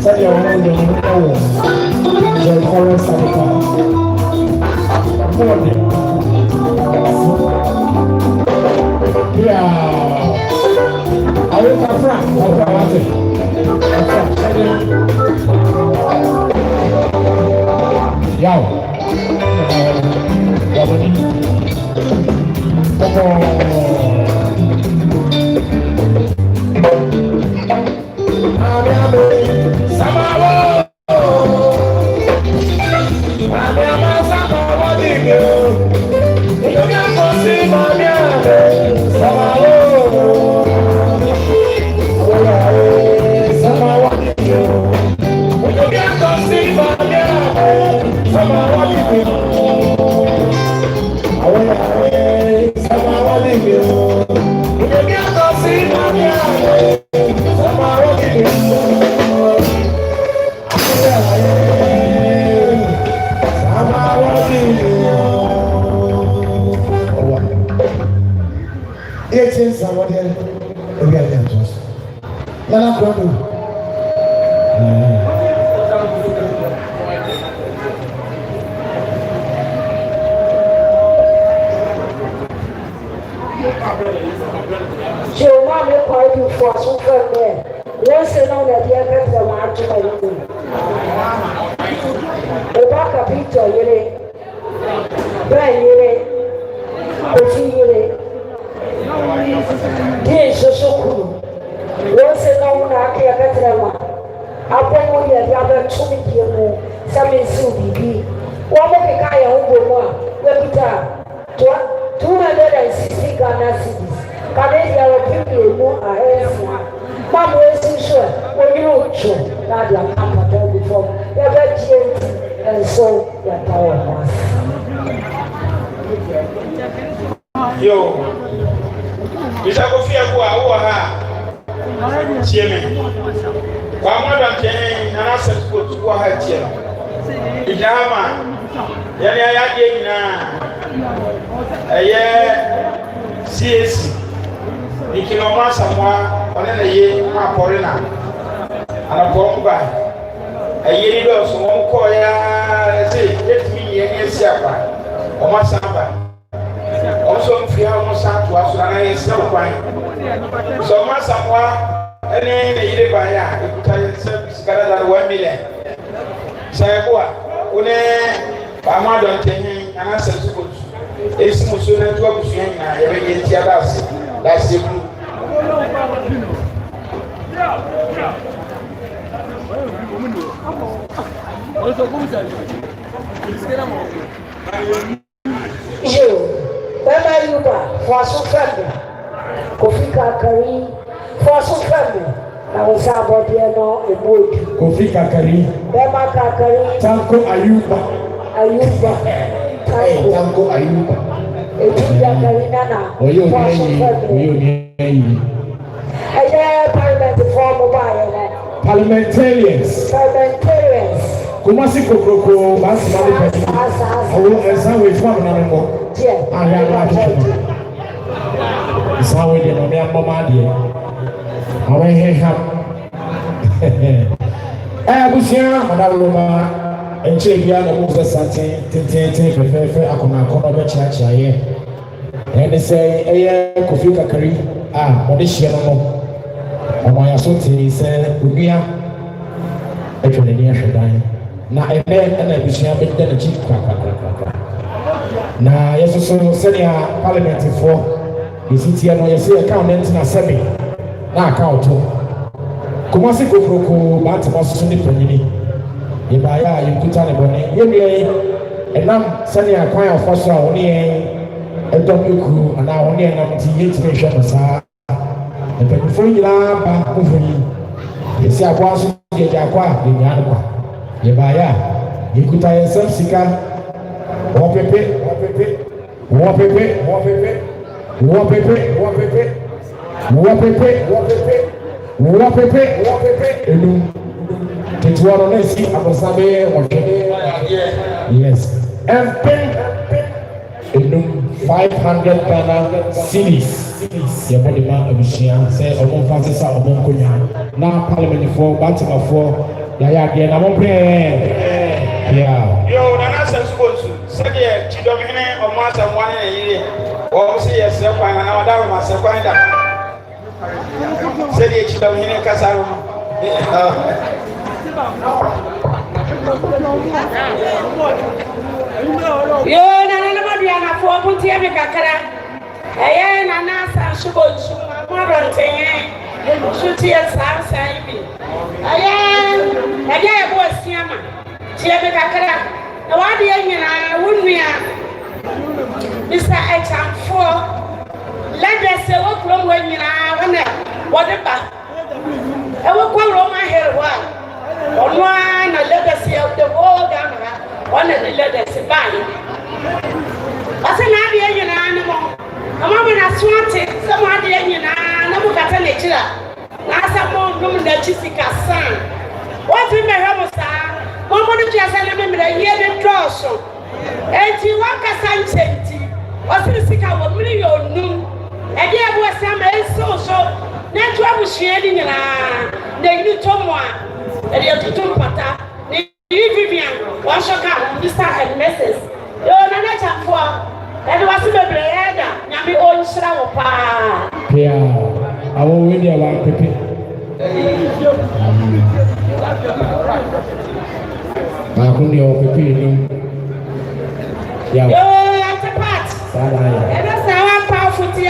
Sabe aonde eu não Parliamentarians. Kumasi Kokroko, Basimali Pesi. And some way from another. I am not sure. It's how we did on their mama dear. I went here. I was here, Madame Loma, and Chibiana moves the Satan, Tintin, Fefe, Akona, Konoba Church. And they say, Aya Kofika Kari, what is she? My associate said, we are actually near Shadan. Now, a man and a bishop been done a cheap crack. Now, yes, so senior parliament for the city and you see accountant in a semi. Now, count to Kumasi Kokroko, Bantamas Sunday Penny. If I are you put on a bonnet, you may, and now senior choir foster only a double crew, and now only an empty nations are. And before you are over you see, I was the Jaqua, the Yanqua. Yabaya, you could tie yourself, Sika, Wapepe, it's one on this, I was yes, and 500 Ghana cities. Your body man of Shia say, Omo Francis, Omo Kunya. Now, Parliament for Baltimore for Yaya again. I'm on yeah. Yo, Nana supposed to say, Chidomine or Martha 1 year. Or say yourself, and I down myself. Say, Chidomine Casaro. Yo, Nana Mariana for Puntia Kakara. Hey, Nana, Subo, Modern Thing, Shooty and Sam. I was Siama, Chia Kakara. No idea, I wouldn't be Mr. Echamfo, let us say what from when you are whatever. I will call Roman here on one a legacy of the world, one of the legacy by. What's an idea in animal? A moment I swanted, some idea in an animal catanature. Last a moment, the Jessica son. What in the Ramosa? Moment just a little bit a year and draw so. And you walk a sign. What's the sick of $1 million? And there was some so natural sharing the new Tomwa and the two pata. The Vivian, one shall come, Mr. and Mrs. You're another chap for, and was a bread, Yami own Srapa. Yeah, I will win your one pippin. I couldn't your pippin. Yeah, at the part. And that's how I'm powerful to you.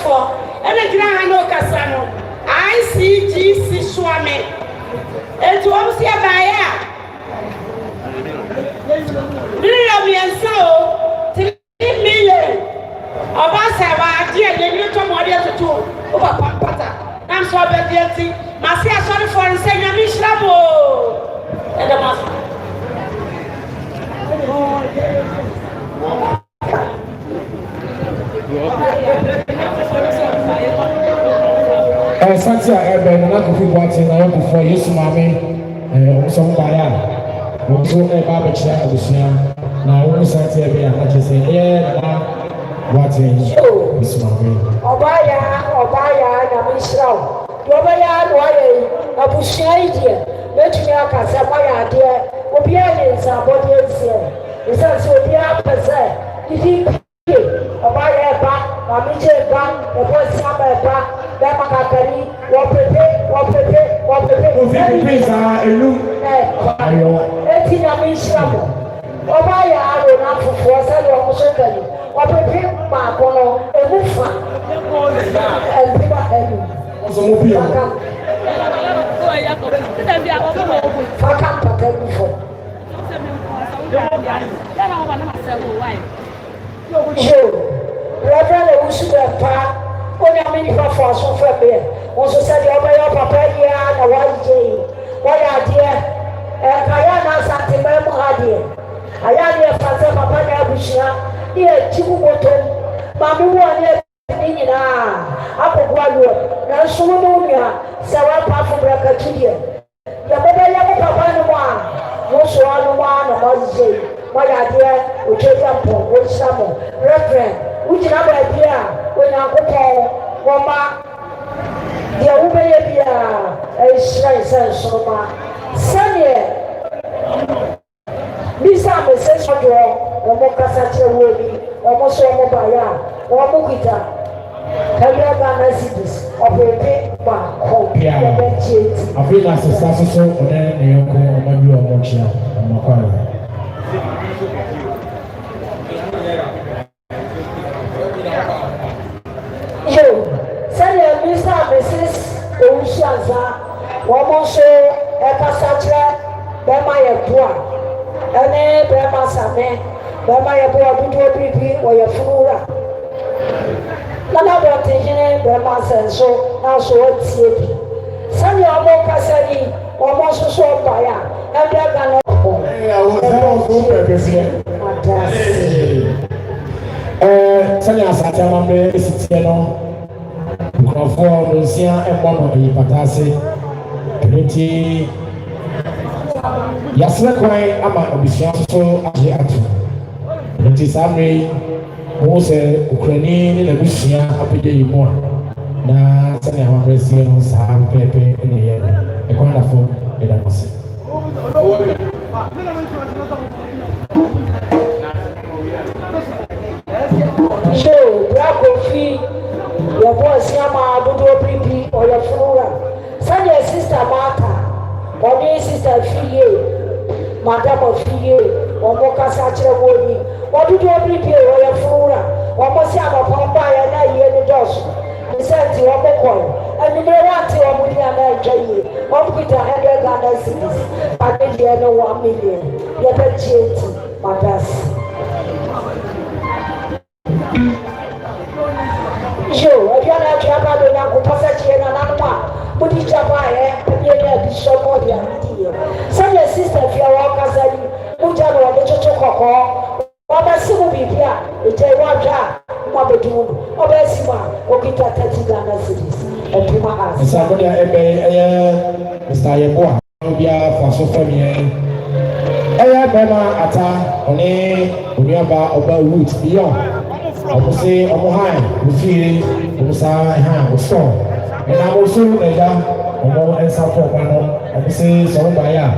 For and a grand Casano. ICGC Swami. And to obviously a buyer. Really, and so 3 million of us have idea the new Tomodia to 2 over Pampata. I'm so bad, dear. Marcia, sorry for and saying, I'm Ishlamo. And the master. Santia ebe na kofi boate na yo before Yesu mame so mbaya wo so e ba be kira abusia na wo Santia ebe na chese na boate Yesu mame obaya na misrawo obaya no aye abusia ide betumi akasa maya de obi a nsa body nsia nsa so obi a pese idi obaya ba na mi je ba e bo sia ba Makakari, Pizza, elu. Ayo. Eti na mishramo. Oba ya aro na fufu asa lo musokani. Opepe ma kono emufa. Elbiba elu. Oso mo bi o. Fakam pakelu fo. Yo. Reverend Usubepa. When I mean for so for me, also said your papa here and one day. Why are dear? And Kayana Santimam Hadia. I am here for Papa Nabusha, dear Chibuto, Mamu one in Apple Guadu, Nasumonia, Sarah Papa Bracatudia. The Mobile Papa no one, also on one of Moses. Why are dear? We take up for summer. Reverend. Which number idea when I go to Wama? The Ubaya is Soma. Sunny Misa Message for you, or Mocasacha Woody, or Moso Mobaya, or Mukita. Kayana cities of a big back home. I feel like a sasso or then you go on my mocha and Macquarie. Send Mr. and Mrs. Oushaza, Womoso, Epasatra, Bema Yabua, and Bema Same, Bema Yabua, Bibi, or your Fura. None of the thing, Bema says so, now so what's it? Send your Moka Sani, Womoso so fire, and they're gonna go. I was over this year. Sanya asate amambe esitie no nkrofo nsia ebo no yipatase preti yasle kwai ama obisia so aje atu preti samre wo se ukraini ni na busia apede yimo na sanya amambe sie no sa pepe ne ye e kwa na fo e da mose Show, black coffee, your boss, Yama, Dodo Bibi, or your Flora. Send your sister Martha, or your sister Fie, Madame of Fie, or Moka Sacha Wodi, or Dodo Bibi, or your Flora, or Mosiama Papa, and I hear the doors. And send to your Mokon, and you may want to your Mudia, or Peter Heather Ghana cities, but then you know 1 million. You're the GT, Madas. di jabaye pebie na bi shomo dia di some sister fia wa kasali muja no de chocho kokko oba simu bibia ite wa dwa mo bedu oba simu okita 30 Ghana cedis epima as so dia ebe Mr. Yeboa bia faso family bema ata oni oniaba oba root beyond obose omohan ofiri omusa ha oso na mo so na omo ensa for kwano obose so ba ya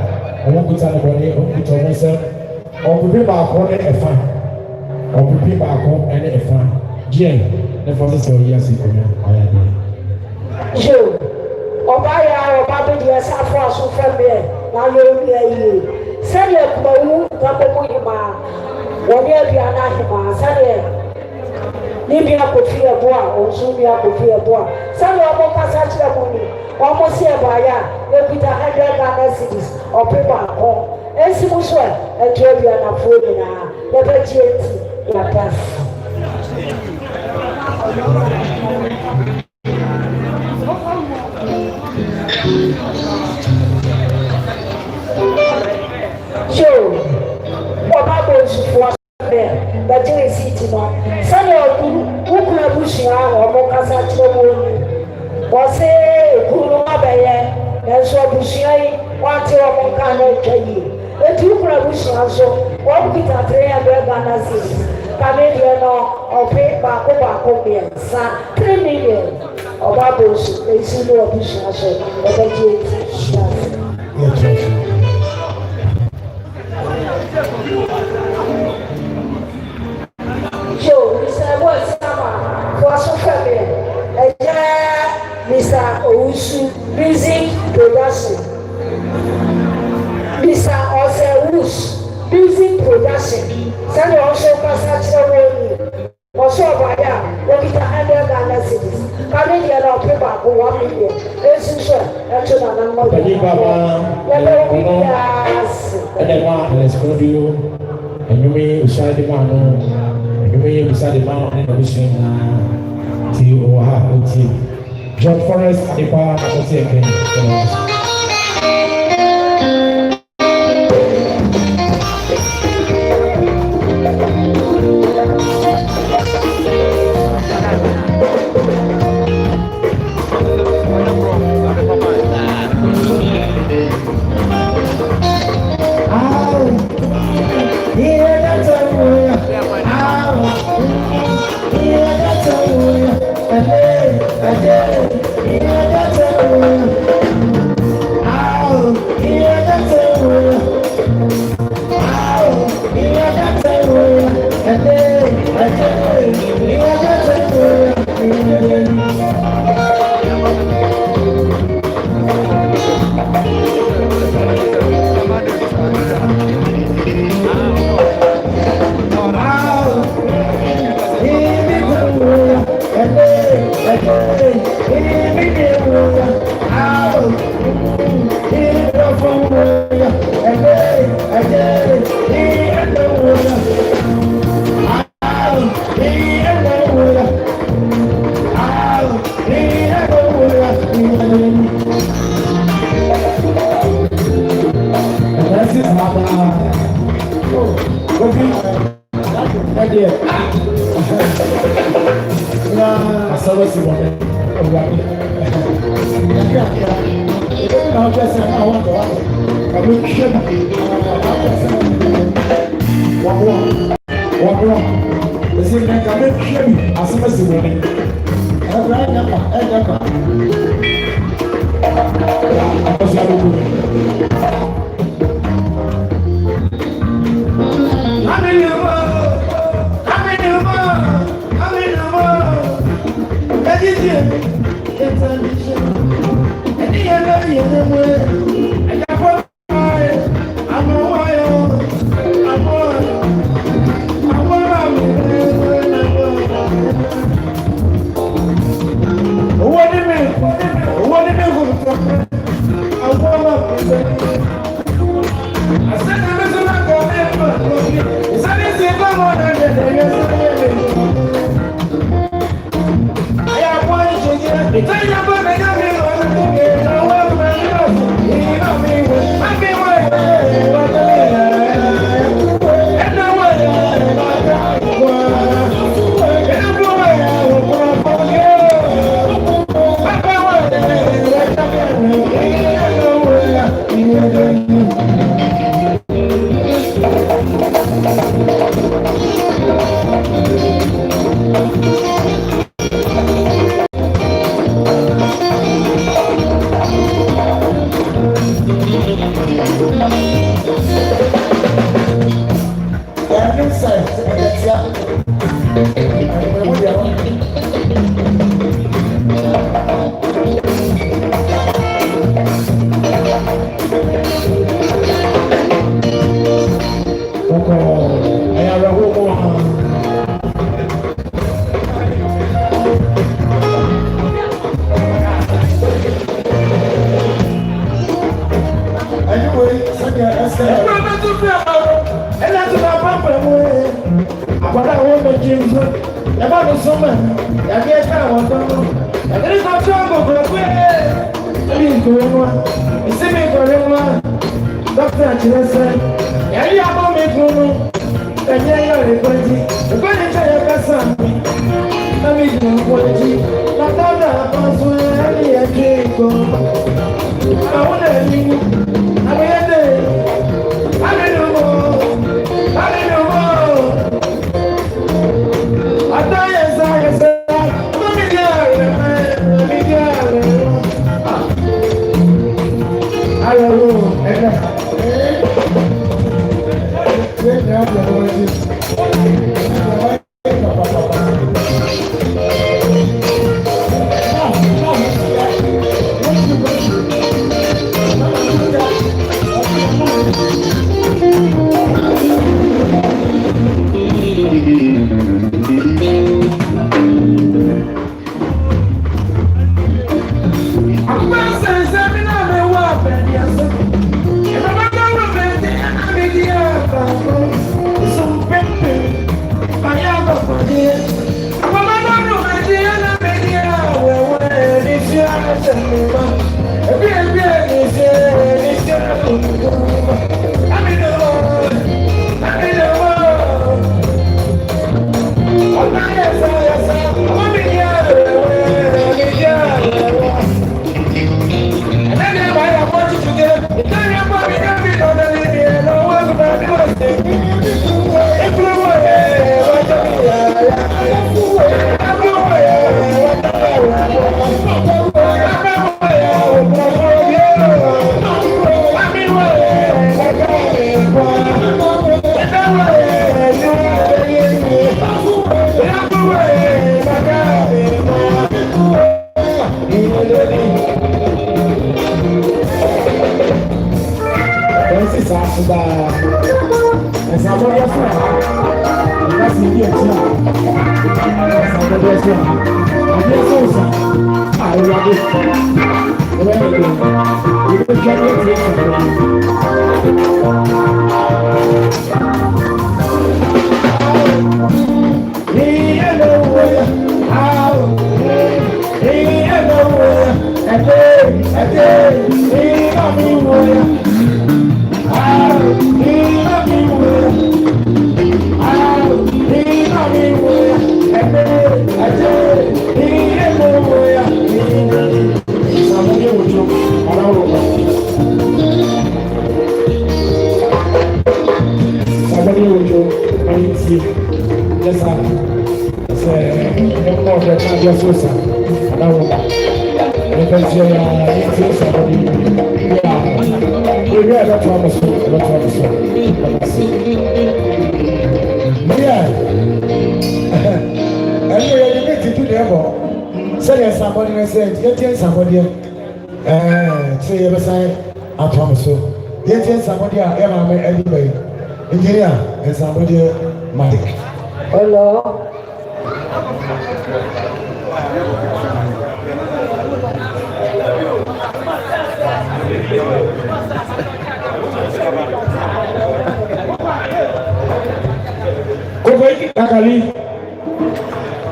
omo kuta no boni okuta omo se obubi ba ko ne efa obubi ba ko ene efa je ne for se o yasi ko ya aya de jo oba ya oba be di esa for aso family na lo mi ayi sani ekumawu kabomu hima woni aduana hima sani nibi akofi eboa onsu bi akofi eboa sani omo kasa kire mu ni omo si ebaya ebita 100 Ghana cedis opepa ko esi muso etu aduana fo ni na ebe jienti ya pas Joe, ọba bọ nsufo bẹẹ bẹjẹ rìsíìtì náà sani ọkùnrin abusua ọmọ kasa kyerẹ mu omi wọsẹ ekuru no abẹyẹ ẹnso abusua yi wọn ti ọmọ nka náà ẹtwa yie etu ọkùnrin abusua nso wọn kita 300 Ghana cedis kàmẹ́dìẹ náà ọ̀pẹ baako mìẹnsa 3 million ọba bọ esi ní abusua so ẹbẹjẹ eti. Joe, Mr. Wosama, Wasu Family, Mr. Owusu, Music Production, Mr. Ose Wush, Music Production, Sani also Pastor Woni, also Baya, Wakita 100 Ghana cedis, Canadian or Pipa, 1 million, Essential, actually, I'm not going to be and you may decide the man, you may decide the man and the machine to have John Forrest, the power of the again.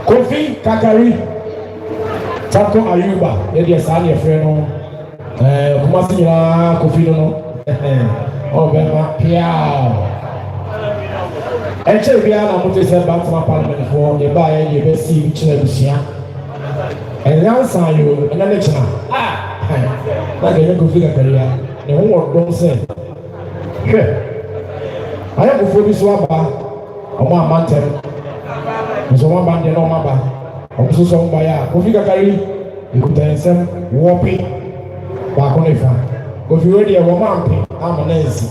Kofi Kakari Tako Ayuba yedi asani efreno kuma sinyira Kofi no obema pia enche bia na mote se Bantama parliament for the ba ye be si chine busia enyansa yo na le china na ge Kofi Kakari ya ne ho wodom se aye Kofi bi so aba omo amantem so one band no maba omuso so mba ya Kofi Kakari ikutense wopi ba ko ne fa Kofi we de wo mampe amonensi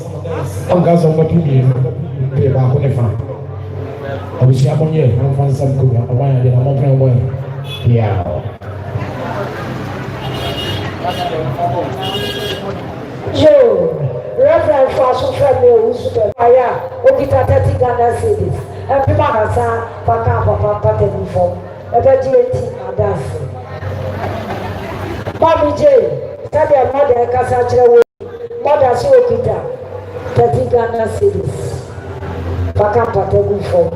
onga so mba pidi pe ba ko ne fa obisi amonye no fa nsam ko ya oba ya de na mo kan mo ya Yo, Reverend Faso Femi Usuke aya okita 30 Ghana cedis. Every man has a papa uniform. Ever GT Adas. Mommy J, tell your mother Casatra, mother Sokita, 30 Ghana cedis. Paka mpatagu fo.